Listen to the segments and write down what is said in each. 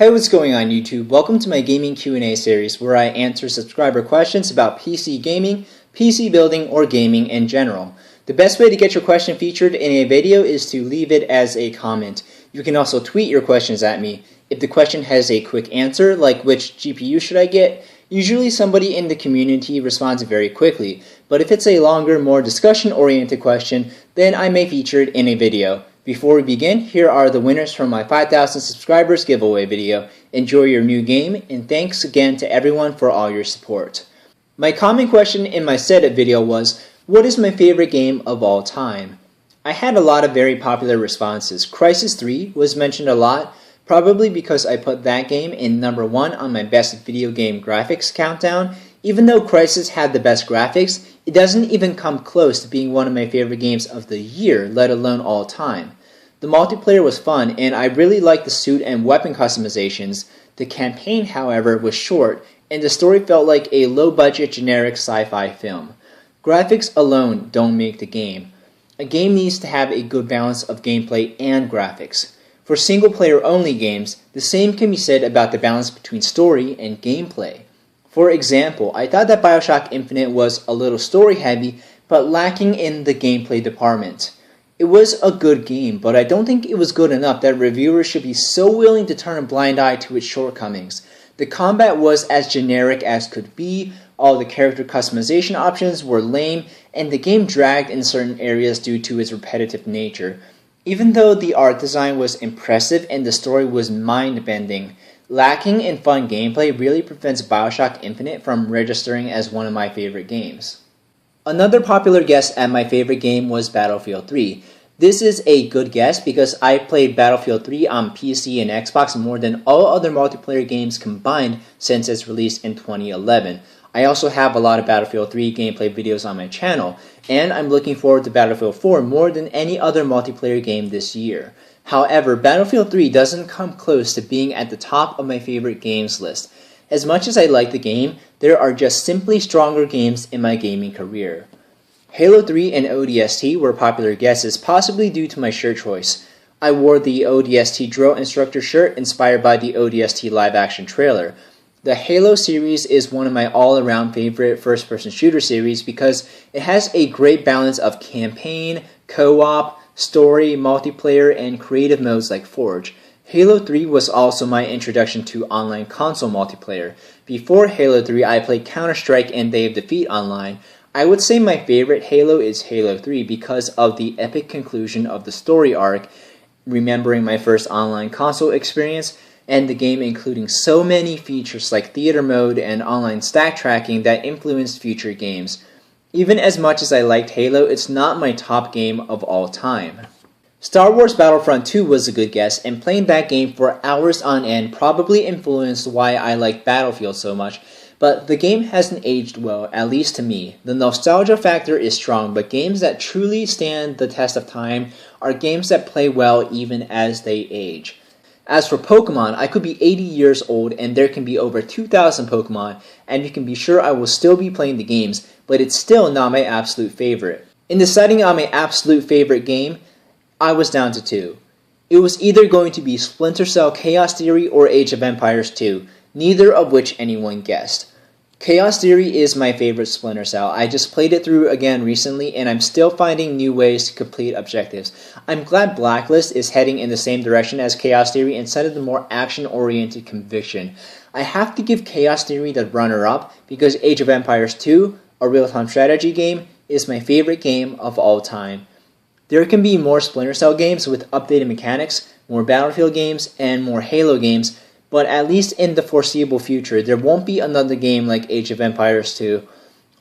Hey, what's going on YouTube? Welcome to my gaming Q&A series where I answer subscriber questions about PC gaming, PC building, or gaming in general. The best way to get your question featured in a video is to leave it as a comment. You can also tweet your questions at me. If the question has a quick answer, like which GPU should I get, usually somebody in the community responds very quickly. But if it's a longer, more discussion-oriented question, then I may feature it in a video. Before we begin, here are the winners from my 5,000 subscribers giveaway video. Enjoy your new game, and thanks again to everyone for all your support. My common question in my setup video was, what is my favorite game of all time? I had a lot of very popular responses. Crysis 3 was mentioned a lot, probably because I put that game in number 1 on my best video game graphics countdown. Even though Crysis had the best graphics, it doesn't even come close to being one of my favorite games of the year, let alone all time. The multiplayer was fun, and I really liked the suit and weapon customizations. The campaign, however, was short, and the story felt like a low-budget generic sci-fi film. Graphics alone don't make the game. A game needs to have a good balance of gameplay and graphics. For single-player only games, the same can be said about the balance between story and gameplay. For example, I thought that BioShock Infinite was a little story-heavy, but lacking in the gameplay department. It was a good game, but I don't think it was good enough that reviewers should be so willing to turn a blind eye to its shortcomings. The combat was as generic as could be, all the character customization options were lame, and the game dragged in certain areas due to its repetitive nature. Even though the art design was impressive and the story was mind-bending, lacking in fun gameplay really prevents BioShock Infinite from registering as one of my favorite games. Another popular guess at my favorite game was Battlefield 3. This is a good guess because I played Battlefield 3 on PC and Xbox more than all other multiplayer games combined since its release in 2011. I also have a lot of Battlefield 3 gameplay videos on my channel, and I'm looking forward to Battlefield 4 more than any other multiplayer game this year. However, Battlefield 3 doesn't come close to being at the top of my favorite games list. As much as I like the game, there are just simply stronger games in my gaming career. Halo 3 and ODST were popular guesses, possibly due to my shirt choice. I wore the ODST drill instructor shirt inspired by the ODST live-action trailer. The Halo series is one of my all-around favorite first-person shooter series because it has a great balance of campaign, co-op, story, multiplayer, and creative modes like Forge. Halo 3 was also my introduction to online console multiplayer. Before Halo 3, I played Counter-Strike and Day of Defeat online. I would say my favorite Halo is Halo 3 because of the epic conclusion of the story arc, remembering my first online console experience, and the game including so many features like theater mode and online stack tracking that influenced future games. Even as much as I liked Halo, it's not my top game of all time. Star Wars Battlefront 2 was a good guess, and playing that game for hours on end probably influenced why I like Battlefield so much, but the game hasn't aged well, at least to me. The nostalgia factor is strong, but games that truly stand the test of time are games that play well even as they age. As for Pokémon, I could be 80 years old and there can be over 2,000 Pokémon, and you can be sure I will still be playing the games, but it's still not my absolute favorite. In deciding on my absolute favorite game, I was down to 2. It was either going to be Splinter Cell Chaos Theory or Age of Empires 2, neither of which anyone guessed. Chaos Theory is my favorite Splinter Cell. I just played it through again recently and I'm still finding new ways to complete objectives. I'm glad Blacklist is heading in the same direction as Chaos Theory instead of the more action-oriented Conviction. I have to give Chaos Theory the runner-up because Age of Empires 2, a real-time strategy game, is my favorite game of all time. There can be more Splinter Cell games with updated mechanics, more Battlefield games, and more Halo games, but at least in the foreseeable future, there won't be another game like Age of Empires 2.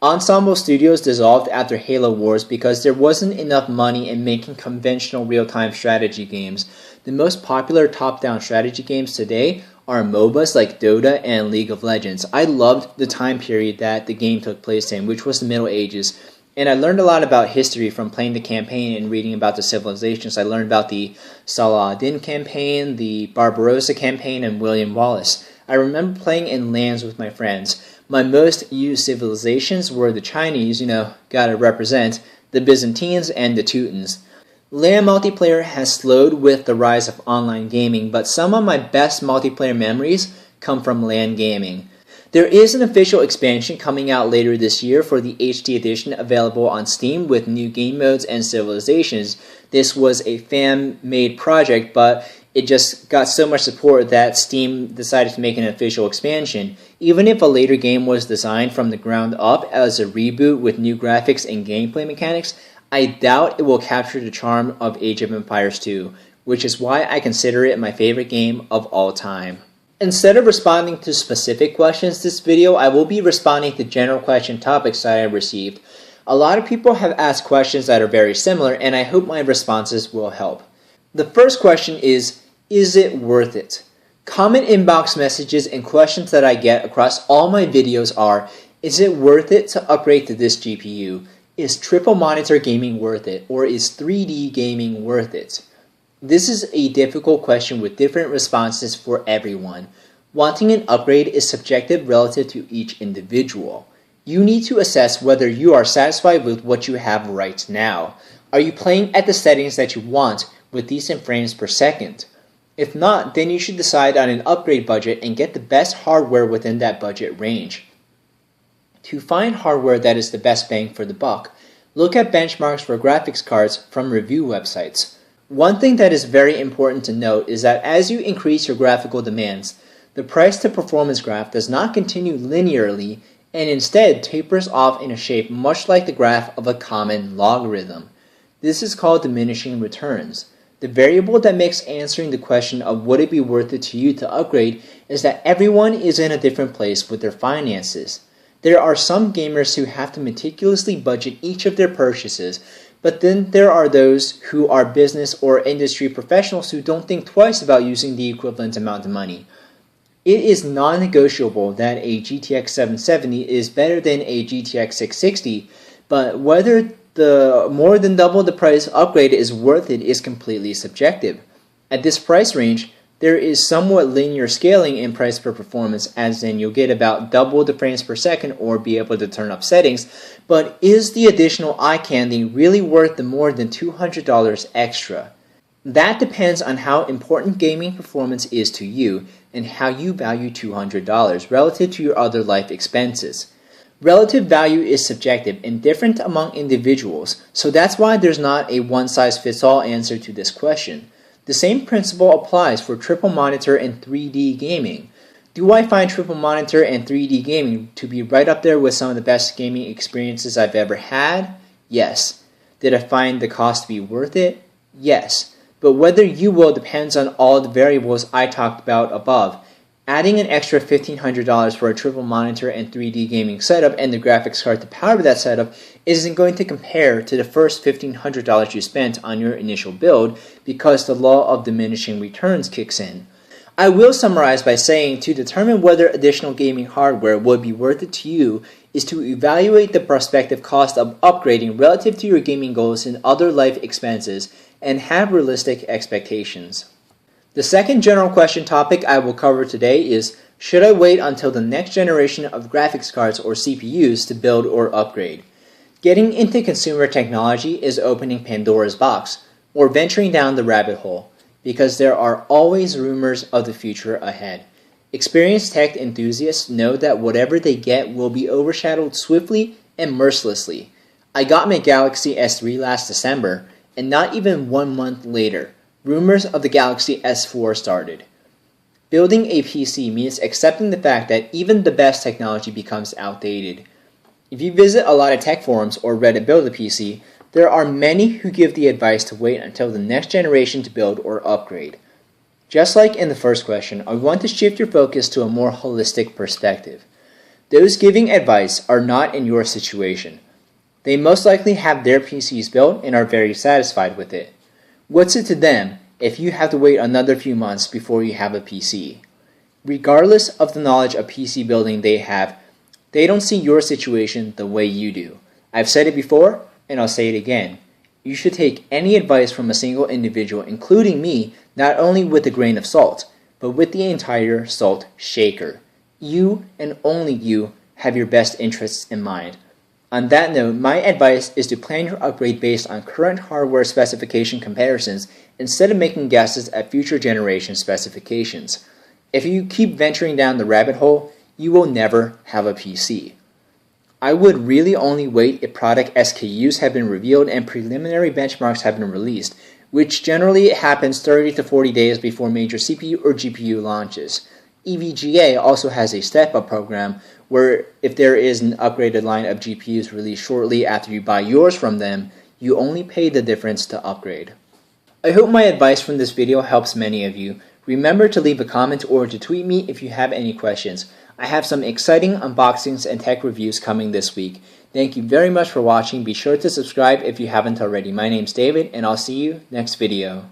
Ensemble Studios dissolved after Halo Wars because there wasn't enough money in making conventional real-time strategy games. The most popular top-down strategy games today are MOBAs like Dota and League of Legends. I loved the time period that the game took place in, which was the Middle Ages. And I learned a lot about history from playing the campaign and reading about the civilizations. I learned about the Saladin campaign, the Barbarossa campaign, and William Wallace. I remember playing in LANs with my friends. My most used civilizations were the Chinese, gotta represent, the Byzantines, and the Teutons. LAN multiplayer has slowed with the rise of online gaming, but some of my best multiplayer memories come from LAN gaming. There is an official expansion coming out later this year for the HD edition available on Steam with new game modes and civilizations. This was a fan-made project, but it just got so much support that Steam decided to make an official expansion. Even if a later game was designed from the ground up as a reboot with new graphics and gameplay mechanics, I doubt it will capture the charm of Age of Empires 2, which is why I consider it my favorite game of all time. Instead of responding to specific questions this video, I will be responding to general question topics that I received. A lot of people have asked questions that are very similar, and I hope my responses will help. The first question is it worth it? Common inbox messages and questions that I get across all my videos are, is it worth it to upgrade to this GPU? Is triple monitor gaming worth it? Or is 3D gaming worth it? This is a difficult question with different responses for everyone. Wanting an upgrade is subjective relative to each individual. You need to assess whether you are satisfied with what you have right now. Are you playing at the settings that you want with decent frames per second? If not, then you should decide on an upgrade budget and get the best hardware within that budget range. To find hardware that is the best bang for the buck, look at benchmarks for graphics cards from review websites. One thing that is very important to note is that as you increase your graphical demands, the price to performance graph does not continue linearly and instead tapers off in a shape much like the graph of a common logarithm. This is called diminishing returns. The variable that makes answering the question of would it be worth it to you to upgrade is that everyone is in a different place with their finances. There are some gamers who have to meticulously budget each of their purchases, but then there are those who are business or industry professionals who don't think twice about using the equivalent amount of money. It is non-negotiable that a GTX 770 is better than a GTX 660, but whether the more than double the price upgrade is worth it is completely subjective. At this price range, there is somewhat linear scaling in price per performance, as in you'll get about double the frames per second or be able to turn up settings, but is the additional eye candy really worth the more than $200 extra? That depends on how important gaming performance is to you and how you value $200 relative to your other life expenses. Relative value is subjective and different among individuals, so that's why there's not a one-size-fits-all answer to this question. The same principle applies for triple monitor and 3D gaming. Do I find triple monitor and 3D gaming to be right up there with some of the best gaming experiences I've ever had? Yes. Did I find the cost to be worth it? Yes. But whether you will depends on all the variables I talked about above. Adding an extra $1,500 for a triple monitor and 3D gaming setup and the graphics card to power that setup isn't going to compare to the first $1,500 you spent on your initial build because the law of diminishing returns kicks in. I will summarize by saying to determine whether additional gaming hardware would be worth it to you is to evaluate the prospective cost of upgrading relative to your gaming goals and other life expenses and have realistic expectations. The second general question topic I will cover today is, should I wait until the next generation of graphics cards or CPUs to build or upgrade? Getting into consumer technology is opening Pandora's box, or venturing down the rabbit hole, because there are always rumors of the future ahead. Experienced tech enthusiasts know that whatever they get will be overshadowed swiftly and mercilessly. I got my Galaxy S3 last December, and not even 1 month later, rumors of the Galaxy S4 started. Building a PC means accepting the fact that even the best technology becomes outdated. If you visit a lot of tech forums or Reddit build a PC, there are many who give the advice to wait until the next generation to build or upgrade. Just like in the first question, I want to shift your focus to a more holistic perspective. Those giving advice are not in your situation. They most likely have their PCs built and are very satisfied with it. What's it to them if you have to wait another few months before you have a PC? Regardless of the knowledge of PC building they have, they don't see your situation the way you do. I've said it before, and I'll say it again. You should take any advice from a single individual, including me, not only with a grain of salt, but with the entire salt shaker. You, and only you, have your best interests in mind. On that note, my advice is to plan your upgrade based on current hardware specification comparisons instead of making guesses at future generation specifications. If you keep venturing down the rabbit hole, you will never have a PC. I would really only wait if product SKUs have been revealed and preliminary benchmarks have been released, which generally happens 30 to 40 days before major CPU or GPU launches. EVGA also has a step-up program where if there is an upgraded line of GPUs released shortly after you buy yours from them, you only pay the difference to upgrade. I hope my advice from this video helps many of you. Remember to leave a comment or to tweet me if you have any questions. I have some exciting unboxings and tech reviews coming this week. Thank you very much for watching. Be sure to subscribe if you haven't already. My name's David, and I'll see you next video.